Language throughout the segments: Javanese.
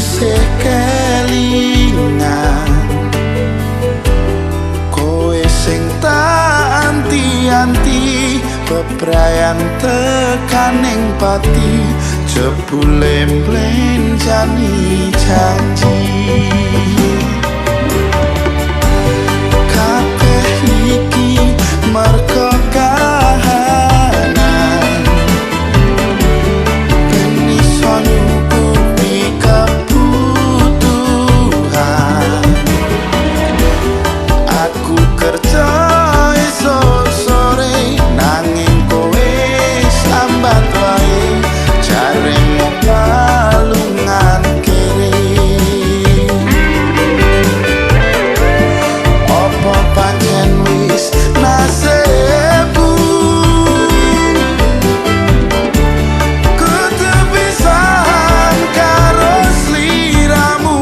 isih kelingan kowe sing tak anti-anti bebrayan tekaning pati jebule mblenjani janji kabeh iki merga kahanan ben iso nyukupi kebutuhan aku kerja esok sore nanging kowe sambat wae jaremu palungan kiri opo pancen wis nasibku kudu pisan karo sliramu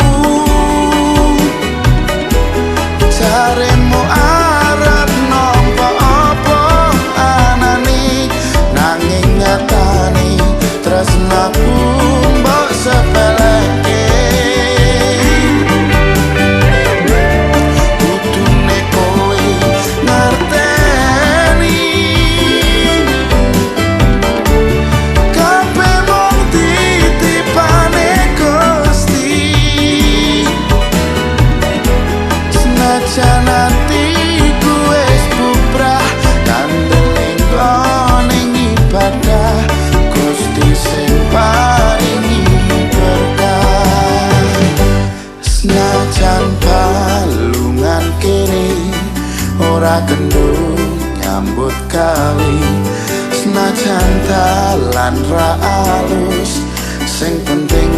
jaremu arep nampa apa anane nanging nyatane tresnaku mbok sepeleke kudune kowe ngerteni kabeh mung titipane Gusti senajan atiku wis bubrah kandeling ning ibadah Gusti sing paringi berkah senajan balungan kiri ora kendung nyambut gawe senajan dalan ra alus sing penting